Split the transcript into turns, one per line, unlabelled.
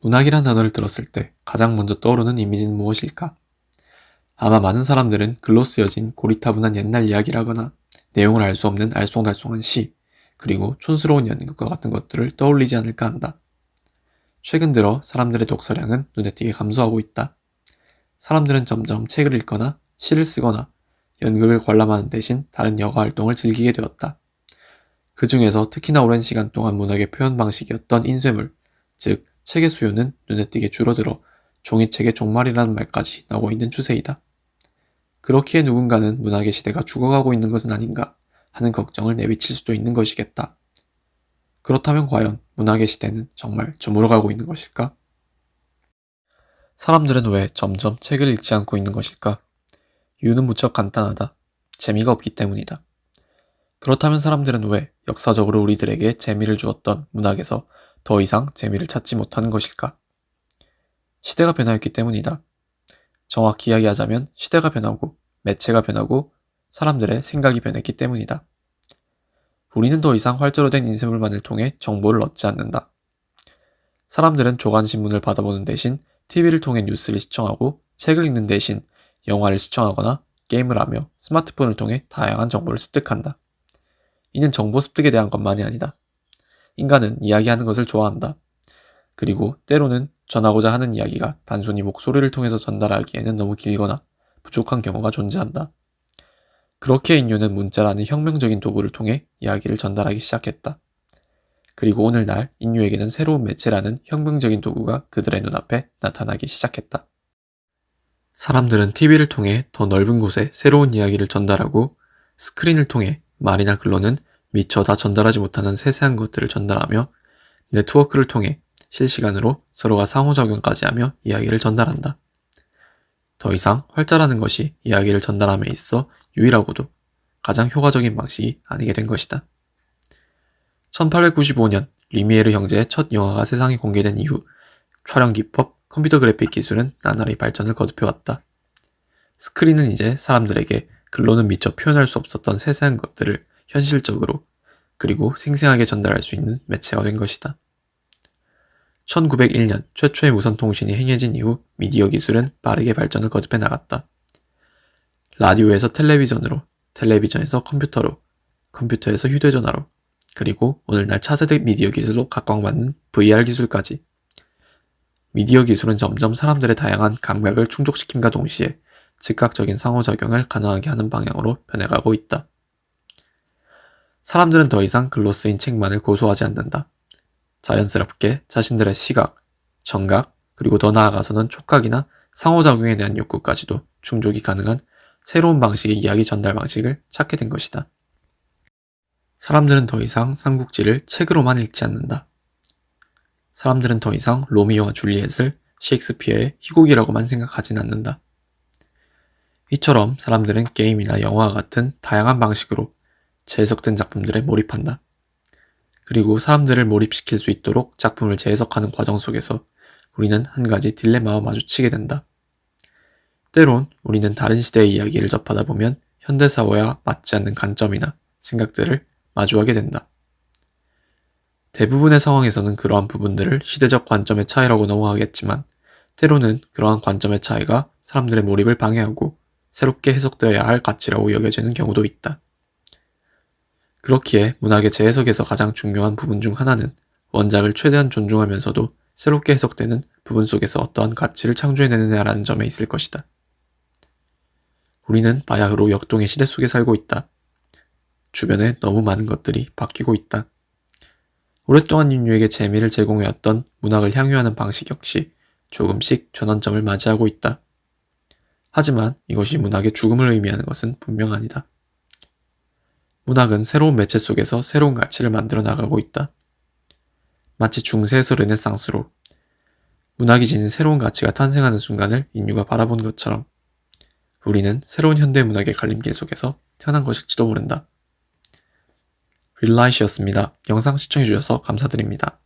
문학이란 단어를 들었을 때 가장 먼저 떠오르는 이미지는 무엇일까? 아마 많은 사람들은 글로 쓰여진 고리타분한 옛날 이야기라거나 내용을 알 수 없는 알쏭달쏭한 시, 그리고 촌스러운 연극과 같은 것들을 떠올리지 않을까 한다. 최근 들어 사람들의 독서량은 눈에 띄게 감소하고 있다. 사람들은 점점 책을 읽거나 시를 쓰거나 연극을 관람하는 대신 다른 여가 활동을 즐기게 되었다. 그 중에서 특히나 오랜 시간 동안 문학의 표현 방식이었던 인쇄물, 즉 책의 수요는 눈에 띄게 줄어들어 종이책의 종말이라는 말까지 나오고 있는 추세이다. 그렇기에 누군가는 문학의 시대가 죽어가고 있는 것은 아닌가 하는 걱정을 내비칠 수도 있는 것이겠다. 그렇다면 과연 문학의 시대는 정말 저물어가고 있는 것일까? 사람들은 왜 점점 책을 읽지 않고 있는 것일까? 이유는 무척 간단하다. 재미가 없기 때문이다. 그렇다면 사람들은 왜 역사적으로 우리들에게 재미를 주었던 문학에서 더 이상 재미를 찾지 못하는 것일까? 시대가 변화했기 때문이다. 정확히 이야기하자면 시대가 변하고 매체가 변하고 사람들의 생각이 변했기 때문이다. 우리는 더 이상 활자로 된 인쇄물만을 통해 정보를 얻지 않는다. 사람들은 조간신문을 받아보는 대신 TV를 통해 뉴스를 시청하고 책을 읽는 대신 영화를 시청하거나 게임을 하며 스마트폰을 통해 다양한 정보를 습득한다. 이는 정보 습득에 대한 것만이 아니다. 인간은 이야기하는 것을 좋아한다. 그리고 때로는 전하고자 하는 이야기가 단순히 목소리를 통해서 전달하기에는 너무 길거나 부족한 경우가 존재한다. 그렇게 인류는 문자라는 혁명적인 도구를 통해 이야기를 전달하기 시작했다. 그리고 오늘날 인류에게는 새로운 매체라는 혁명적인 도구가 그들의 눈앞에 나타나기 시작했다. 사람들은 TV를 통해 더 넓은 곳에 새로운 이야기를 전달하고 스크린을 통해 말이나 글로는 미처 다 전달하지 못하는 세세한 것들을 전달하며 네트워크를 통해 실시간으로 서로가 상호작용까지 하며 이야기를 전달한다. 더 이상 활자라는 것이 이야기를 전달함에 있어 유일하고도 가장 효과적인 방식이 아니게 된 것이다. 1895년 리미에르 형제의 첫 영화가 세상에 공개된 이후 촬영 기법, 컴퓨터 그래픽 기술은 나날이 발전을 거듭해왔다. 스크린은 이제 사람들에게 글로는 미처 표현할 수 없었던 세세한 것들을 현실적으로 그리고 생생하게 전달할 수 있는 매체가 된 것이다. 1901년 최초의 무선통신이 행해진 이후 미디어 기술은 빠르게 발전을 거듭해 나갔다. 라디오에서 텔레비전으로, 텔레비전에서 컴퓨터로, 컴퓨터에서 휴대전화로, 그리고 오늘날 차세대 미디어 기술로 각광받는 VR 기술까지. 미디어 기술은 점점 사람들의 다양한 감각을 충족시킴과 동시에 즉각적인 상호작용을 가능하게 하는 방향으로 변해가고 있다. 사람들은 더 이상 글로 쓰인 책만을 고수하지 않는다. 자연스럽게 자신들의 시각, 청각, 그리고 더 나아가서는 촉각이나 상호작용에 대한 욕구까지도 충족이 가능한 새로운 방식의 이야기 전달 방식을 찾게 된 것이다. 사람들은 더 이상 삼국지를 책으로만 읽지 않는다. 사람들은 더 이상 로미오와 줄리엣을 셰익스피어의 희곡이라고만 생각하진 않는다. 이처럼 사람들은 게임이나 영화와 같은 다양한 방식으로 재해석된 작품들에 몰입한다. 그리고 사람들을 몰입시킬 수 있도록 작품을 재해석하는 과정 속에서 우리는 한 가지 딜레마와 마주치게 된다. 때론 우리는 다른 시대의 이야기를 접하다 보면 현대사회와 맞지 않는 관점이나 생각들을 마주하게 된다. 대부분의 상황에서는 그러한 부분들을 시대적 관점의 차이라고 넘어가겠지만 때로는 그러한 관점의 차이가 사람들의 몰입을 방해하고 새롭게 해석되어야 할 가치라고 여겨지는 경우도 있다. 그렇기에 문학의 재해석에서 가장 중요한 부분 중 하나는 원작을 최대한 존중하면서도 새롭게 해석되는 부분 속에서 어떠한 가치를 창조해내느냐라는 점에 있을 것이다. 우리는 바야흐로 역동의 시대 속에 살고 있다. 주변에 너무 많은 것들이 바뀌고 있다. 오랫동안 인류에게 재미를 제공해왔던 문학을 향유하는 방식 역시 조금씩 전환점을 맞이하고 있다. 하지만 이것이 문학의 죽음을 의미하는 것은 분명 아니다. 문학은 새로운 매체 속에서 새로운 가치를 만들어 나가고 있다. 마치 중세에서 르네상스로 문학이 지닌 새로운 가치가 탄생하는 순간을 인류가 바라본 것처럼 우리는 새로운 현대 문학의 갈림길 속에서 태어난 것일지도 모른다. 릴라이시였습니다. 영상 시청해주셔서 감사드립니다.